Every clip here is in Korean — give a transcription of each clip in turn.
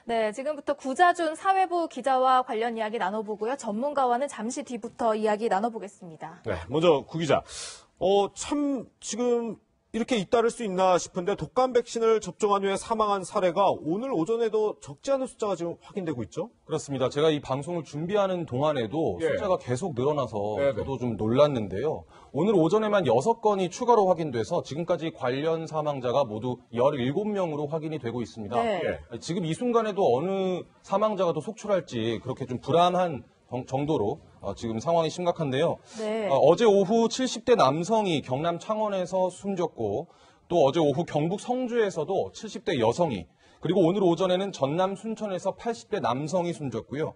네, 지금부터 구자준 사회부 기자와 관련 이야기 나눠보고요. 전문가와는 잠시 뒤부터 이야기 나눠보겠습니다. 네, 먼저 구 기자. 참 지금 이렇게 잇따를 수 있나 싶은데 독감 백신을 접종한 후에 사망한 사례가 오늘 오전에도 적지 않은 숫자가 지금 확인되고 있죠? 그렇습니다. 제가 이 방송을 준비하는 동안에도 숫자가 계속 늘어나서 저도 좀 놀랐는데요. 오늘 오전에만 6건이 추가로 확인돼서 지금까지 관련 사망자가 모두 17명으로 확인이 되고 있습니다. 네. 지금 이 순간에도 어느 사망자가 더 속출할지 그렇게 좀 불안한 정도로 지금 상황이 심각한데요. 네. 어제 오후 70대 남성이 경남 창원에서 숨졌고 또 어제 오후 경북 성주에서도 70대 여성이 그리고 오늘 오전에는 전남 순천에서 80대 남성이 숨졌고요.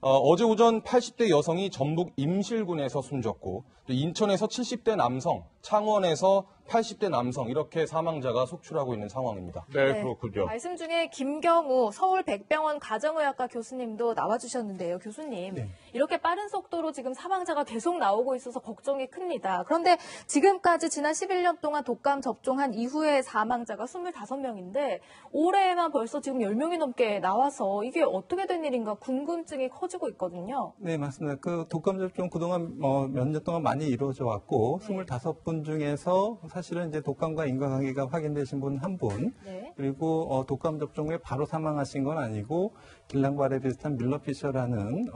어제 오전 80대 여성이 전북 임실군에서 숨졌고 또 인천에서 70대 남성, 창원에서 80대 남성 이렇게 사망자가 속출하고 있는 상황입니다. 네, 그렇군요. 말씀 중에 김경우 서울 백병원 가정의학과 교수님도 나와주셨는데요. 교수님, 이렇게 빠른 속도로 지금 사망자가 계속 나오고 있어서 걱정이 큽니다. 그런데 지금까지 지난 11년 동안 독감 접종한 이후에 사망자가 25명인데 올해에만 벌써 지금 10명이 넘게 나와서 이게 어떻게 된 일인가 궁금증이 커지고 있거든요. 네, 맞습니다. 그 독감 접종 그동안 몇 년 동안 많이 이루어져 왔고 25분 중에서 사실은 이제 독감과 인과관계가 확인되신 분 한 분, 그리고 독감 접종 후에 바로 사망하신 건 아니고 길랑발에 비슷한 밀러피셔라는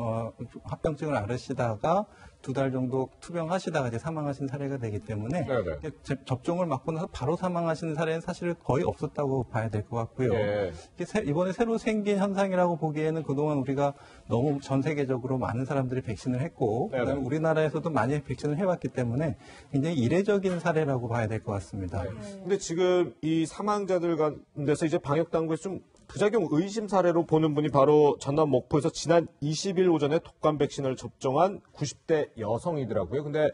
합병증을 앓으시다가 2달 정도 투병하시다가 이제 사망하신 사례가 되기 때문에 접종을 맞고 나서 바로 사망하시는 사례는 사실 거의 없었다고 봐야 될 것 같고요. 이번에 새로 생긴 현상이라고 보기에는 그동안 우리가 너무 전 세계적으로 많은 사람들이 백신을 했고 그다음에 우리나라에서도 많이 백신을 해왔기 때문에 굉장히 이례적인 사례라고 봐야 될 것 같습니다. 근데 지금 이 사망자들 가운데서 이제 방역당국에서 좀 부작용 의심 사례로 보는 분이 바로 전남 목포에서 지난 20일 오전에 독감 백신을 접종한 90대 여성이더라고요. 근데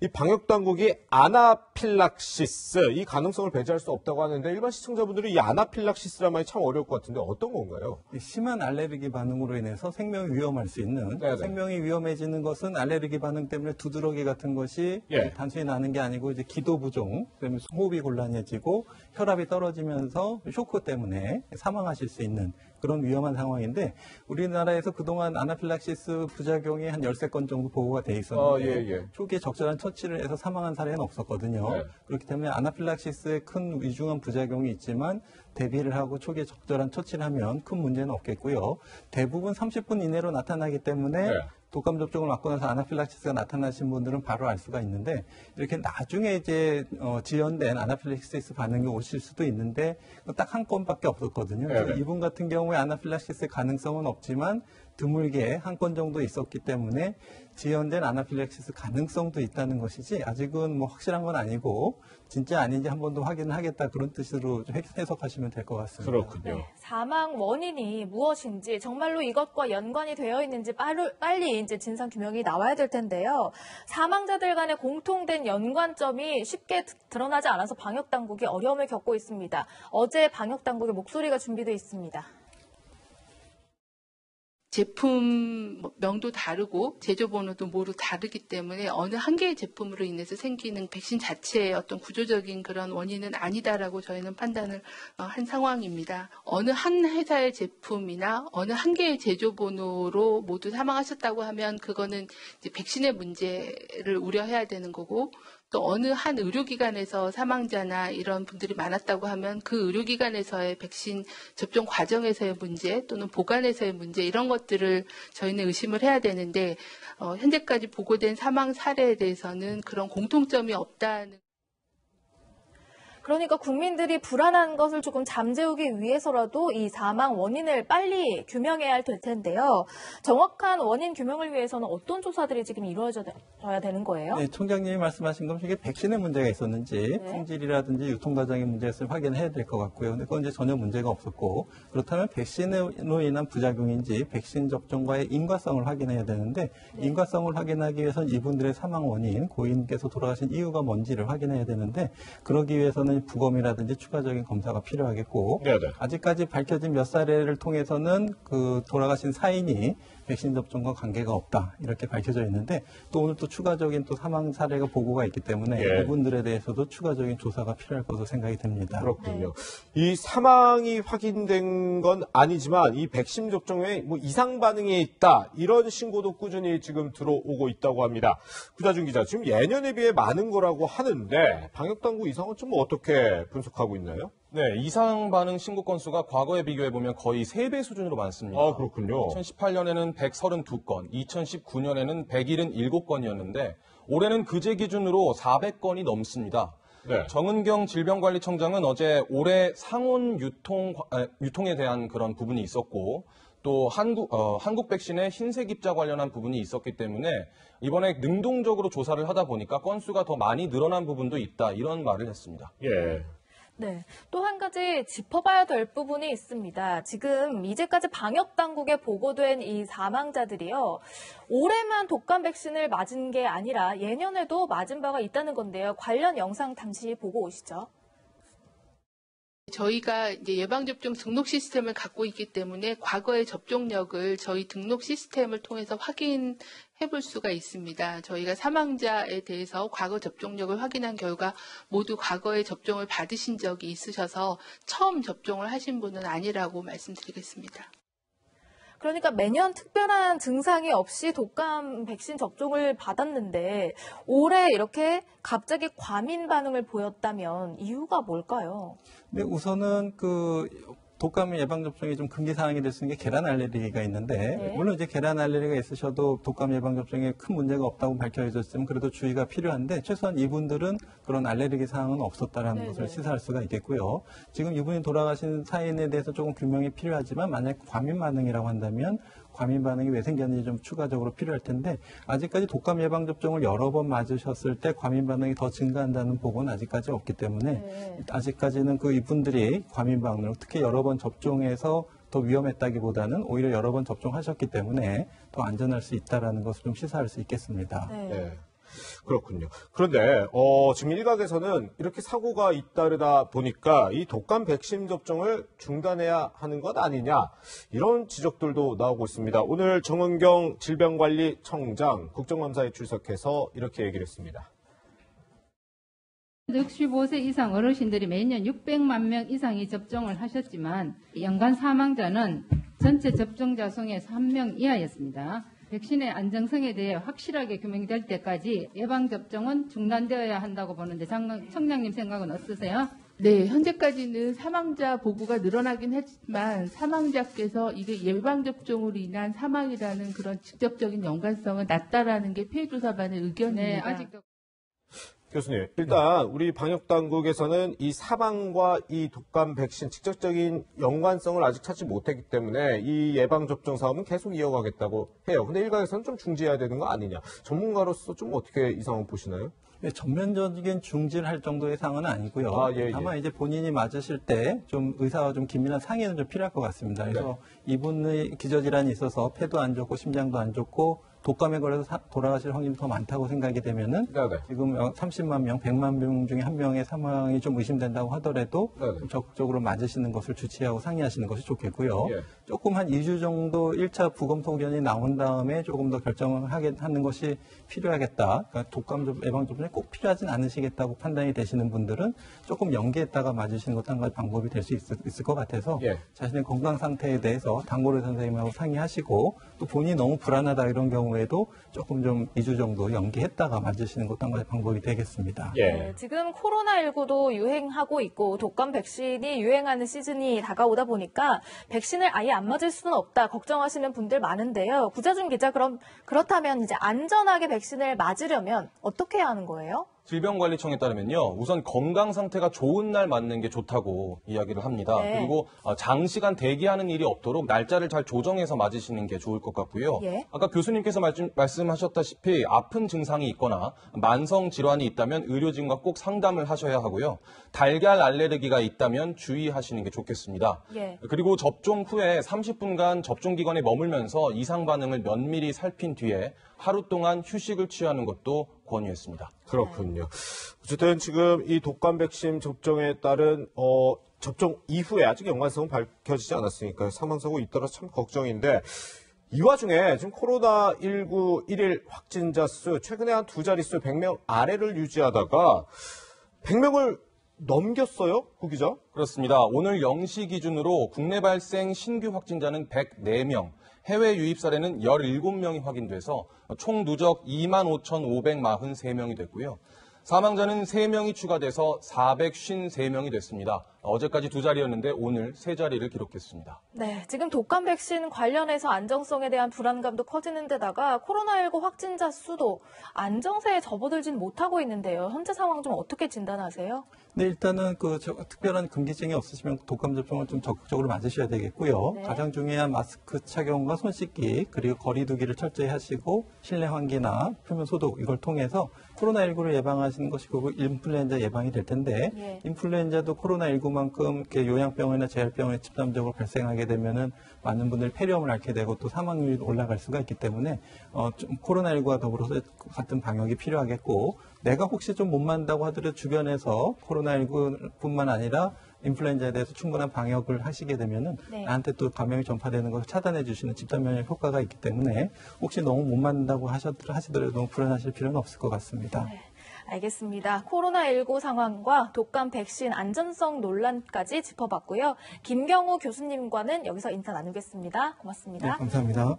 이 방역당국이 아나필락시스 이 가능성을 배제할 수 없다고 하는데 일반 시청자분들이 이 아나필락시스란 말이 참 어려울 것 같은데 어떤 건가요? 심한 알레르기 반응으로 인해서 생명이 위험할 수 있는 생명이 위험해지는 것은 알레르기 반응 때문에 두드러기 같은 것이 단순히 나는 게 아니고 이제 기도 부종, 그다음에 호흡이 곤란해지고 혈압이 떨어지면서 쇼크 때문에 사망하실 수 있는 그런 위험한 상황인데 우리나라에서 그동안 아나필락시스 부작용이 한 13건 정도 보고가 돼 있었는데 초기에 적절한 처치를 해서 사망한 사례는 없었거든요. 그렇기 때문에 아나필락시스에 큰 위중한 부작용이 있지만 대비를 하고 초기에 적절한 처치를 하면 큰 문제는 없겠고요. 대부분 30분 이내로 나타나기 때문에 독감 접종을 맞고 나서 아나필락시스가 나타나신 분들은 바로 알 수가 있는데 이렇게 나중에 이제 지연된 아나필락시스 반응이 오실 수도 있는데 딱 한 건밖에 없었거든요. 그래서 이분 같은 경우에 아나필락시스 가능성은 없지만 드물게 한 건 정도 있었기 때문에 지연된 아나필락시스 가능성도 있다는 것이지 아직은 뭐 확실한 건 아니고 진짜 아닌지 한 번 더 확인하겠다 그런 뜻으로 좀 해석하시면 될 것 같습니다. 그렇군요. 사망 원인이 무엇인지 정말로 이것과 연관이 되어 있는지 빨리 이제 진상 규명이 나와야 될 텐데요. 사망자들 간의 공통된 연관점이 쉽게 드러나지 않아서 방역 당국이 어려움을 겪고 있습니다. 어제 방역 당국의 목소리가 준비되어 있습니다. 제품명도 다르고 제조번호도 모두 다르기 때문에 어느 한 개의 제품으로 인해서 생기는 백신 자체의 어떤 구조적인 그런 원인은 아니다라고 저희는 판단을 한 상황입니다. 어느 한 회사의 제품이나 어느 한 개의 제조번호로 모두 사망하셨다고 하면 그거는 이제 백신의 문제를 우려해야 되는 거고 또 어느 한 의료기관에서 사망자나 이런 분들이 많았다고 하면 그 의료기관에서의 백신 접종 과정에서의 문제 또는 보관에서의 문제 이런 것들을 저희는 의심을 해야 되는데 현재까지 보고된 사망 사례에 대해서는 그런 공통점이 없다는. 그러니까 국민들이 불안한 것을 조금 잠재우기 위해서라도 이 사망 원인을 빨리 규명해야 할 텐데요. 정확한 원인 규명을 위해서는 어떤 조사들이 지금 이루어져야 되는 거예요? 네, 총장님이 말씀하신 것처럼 이게 백신의 문제가 있었는지 품질이라든지 유통 과정의 문제가 있으면 확인해야 될 것 같고요. 근데 그건 이제 전혀 문제가 없었고 그렇다면 백신으로 인한 부작용인지 백신 접종과의 인과성을 확인해야 되는데 인과성을 확인하기 위해서는 이분들의 사망 원인, 고인께서 돌아가신 이유가 뭔지를 확인해야 되는데 그러기 위해서는 경우에는 부검이라든지 추가적인 검사가 필요하겠고 네네. 아직까지 밝혀진 몇 사례를 통해서는 그 돌아가신 사인이 백신 접종과 관계가 없다 이렇게 밝혀져 있는데 또 오늘 또 추가적인 또 사망 사례가 보고가 있기 때문에 예. 이분들에 대해서도 추가적인 조사가 필요할 것으로 생각이 듭니다. 그렇군요. 이 사망이 확인된 건 아니지만 이 백신 접종에 뭐 이상 반응이 있다 이런 신고도 꾸준히 지금 들어오고 있다고 합니다. 구자준 기자, 지금 예년에 비해 많은 거라고 하는데 방역 당국 이 상황은 좀 어떻게 분석하고 있나요? 네, 이상 반응 신고 건수가 과거에 비교해보면 거의 3배 수준으로 많습니다. 아, 그렇군요. 2018년에는 132건, 2019년에는 177건이었는데 올해는 그제 기준으로 400건이 넘습니다. 네. 정은경 질병관리청장은 어제 올해 상온 유통에 대한 그런 부분이 있었고 또 한국 백신의 흰색 입자 관련한 부분이 있었기 때문에 이번에 능동적으로 조사를 하다 보니까 건수가 더 많이 늘어난 부분도 있다 이런 말을 했습니다. 예. 네. 또 한 가지 짚어봐야 될 부분이 있습니다. 지금 이제까지 방역당국에 보고된 이 사망자들이요. 올해만 독감 백신을 맞은 게 아니라 예년에도 맞은 바가 있다는 건데요. 관련 영상 잠시 보고 오시죠. 저희가 이제 예방접종 등록 시스템을 갖고 있기 때문에 과거의 접종력을 저희 등록 시스템을 통해서 확인해 볼 수가 있습니다. 저희가 사망자에 대해서 과거 접종력을 확인한 결과 모두 과거에 접종을 받으신 적이 있으셔서 처음 접종을 하신 분은 아니라고 말씀드리겠습니다. 그러니까 매년 특별한 증상이 없이 독감 백신 접종을 받았는데 올해 이렇게 갑자기 과민 반응을 보였다면 이유가 뭘까요? 네, 우선은 그 독감 예방접종이 좀 금기사항이 될 수 있는 게 계란 알레르기가 있는데 네. 물론 이제 계란 알레르기가 있으셔도 독감 예방접종에 큰 문제가 없다고 밝혀졌으면 그래도 주의가 필요한데 최소한 이분들은 그런 알레르기 사항은 없었다라는 네네. 것을 시사할 수가 있겠고요. 지금 이분이 돌아가신 사인에 대해서 조금 규명이 필요하지만 만약 과민 반응이라고 한다면 과민 반응이 왜 생겼는지 좀 추가적으로 필요할 텐데 아직까지 독감 예방접종을 여러 번 맞으셨을 때 과민 반응이 더 증가한다는 보고는 아직까지 없기 때문에 네. 아직까지는 그 이분들이 과민 반응으로 특히 여러 번 접종해서 더 위험했다기보다는 오히려 여러 번 접종하셨기 때문에 더 안전할 수 있다는 것을 좀 시사할 수 있겠습니다. 네. 네. 그렇군요. 그런데 지금 일각에서는 이렇게 사고가 잇따르다 보니까 이 독감 백신 접종을 중단해야 하는 것 아니냐 이런 지적들도 나오고 있습니다. 오늘 정은경 질병관리청장 국정감사에 출석해서 이렇게 얘기를 했습니다. 65세 이상 어르신들이 매년 600만 명 이상이 접종을 하셨지만 연간 사망자는 전체 접종자 중에서 1명 이하였습니다. 백신의 안정성에 대해 확실하게 규명될 때까지 예방접종은 중단되어야 한다고 보는데 청장님 생각은 어떠세요? 네, 현재까지는 사망자 보고가 늘어나긴 했지만 사망자께서 이게 예방접종으로 인한 사망이라는 그런 직접적인 연관성은 낮다라는 게 피해조사반의 의견입니다. 네, 아직도. 교수님, 일단 우리 방역당국에서는 이 사망과 이 독감 백신 직접적인 연관성을 아직 찾지 못했기 때문에 이 예방접종 사업은 계속 이어가겠다고 해요. 근데 일각에서는 좀 중지해야 되는 거 아니냐. 전문가로서 좀 어떻게 이 상황 보시나요? 네, 전면적인 중지를 할 정도의 상황은 아니고요. 예. 다만 이제 본인이 맞으실 때 좀 의사와 좀 긴밀한 상의는 좀 필요할 것 같습니다. 그래서 이분의 기저질환이 있어서 폐도 안 좋고 심장도 안 좋고 독감에 걸려서 돌아가실 확률이 더 많다고 생각이 되면은 네네. 지금 30만 명, 100만 명 중에 한 명의 사망이 좀 의심된다고 하더라도 네네. 좀 적극적으로 맞으시는 것을 주치하고 상의하시는 것이 좋겠고요. 예. 조금 한 2주 정도 1차 부검 소견이 나온 다음에 조금 더 결정을 하는 것이 필요하겠다. 그러니까 독감 예방접종이 꼭 필요하진 않으시겠다고 판단이 되시는 분들은 조금 연기했다가 맞으시는 것도 한 가지 방법이 될 수 있을 것 같아서 예. 자신의 건강 상태에 대해서 단골의 선생님하고 상의하시고 또 본인이 너무 불안하다 이런 경우에도 조금 좀 2주 정도 연기했다가 맞으시는 것도 한 가지 방법이 되겠습니다. 예. 네, 지금 코로나19도 유행하고 있고 독감 백신이 유행하는 시즌이 다가오다 보니까 백신을 아예 안 맞을 수는 없다 걱정하시는 분들 많은데요. 구자준 기자, 그렇다면 이제 안전하게 백신을 맞으려면 어떻게 해야 하는 거예요? 질병관리청에 따르면요, 우선 건강 상태가 좋은 날 맞는 게 좋다고 이야기를 합니다. 네. 그리고 장시간 대기하는 일이 없도록 날짜를 잘 조정해서 맞으시는 게 좋을 것 같고요. 예. 아까 교수님께서 말씀하셨다시피 아픈 증상이 있거나 만성 질환이 있다면 의료진과 꼭 상담을 하셔야 하고요. 달걀 알레르기가 있다면 주의하시는 게 좋겠습니다. 예. 그리고 접종 후에 30분간 접종기관에 머물면서 이상 반응을 면밀히 살핀 뒤에 하루 동안 휴식을 취하는 것도 권유했습니다. 그렇군요. 어쨌든 지금 이 독감 백신 접종에 따른 접종 이후에 아직 연관성은 밝혀지지 않았으니까 사망사고 잇따라 참 걱정인데 이 와중에 지금 코로나19 1일 확진자 수 최근에 한 두 자릿수 100명 아래를 유지하다가 100명을 넘겼어요, 구 기자? 그렇습니다. 오늘 0시 기준으로 국내 발생 신규 확진자는 104명, 해외 유입 사례는 17명이 확인돼서 총 누적 25,543명이 됐고요. 사망자는 3명이 추가돼서 453명이 됐습니다. 어제까지 두 자리였는데 오늘 세 자리를 기록했습니다. 네, 지금 독감 백신 관련해서 안정성에 대한 불안감도 커지는 데다가 코로나19 확진자 수도 안정세에 접어들진 못하고 있는데요. 현재 상황 좀 어떻게 진단하세요? 네, 일단은 특별한 금기증이 없으시면 독감 접종을 좀 적극적으로 맞으셔야 되겠고요. 네. 가장 중요한 마스크 착용과 손 씻기 그리고 거리 두기를 철저히 하시고 실내 환기나 표면 소독 이걸 통해서 코로나19를 예방하시는 것이 결국 인플루엔자 예방이 될 텐데 예. 인플루엔자도 코로나19만큼 이렇게 요양병원이나 재활병원에 집단적으로 발생하게 되면은 많은 분들이 폐렴을 앓게 되고 또 사망률이 올라갈 수가 있기 때문에 좀 코로나19와 더불어서 같은 방역이 필요하겠고 내가 혹시 좀 못 만다고 하더라도 주변에서 코로나19뿐만 아니라 인플루엔자에 대해서 충분한 방역을 하시게 되면은 네. 나한테 또 감염이 전파되는 것을 차단해 주시는 집단 면역 효과가 있기 때문에 혹시 너무 못 만든다고 하시더라도 너무 불안하실 필요는 없을 것 같습니다. 네. 알겠습니다. 코로나19 상황과 독감 백신 안전성 논란까지 짚어봤고요. 김경우 교수님과는 여기서 인사 나누겠습니다. 고맙습니다. 네, 감사합니다.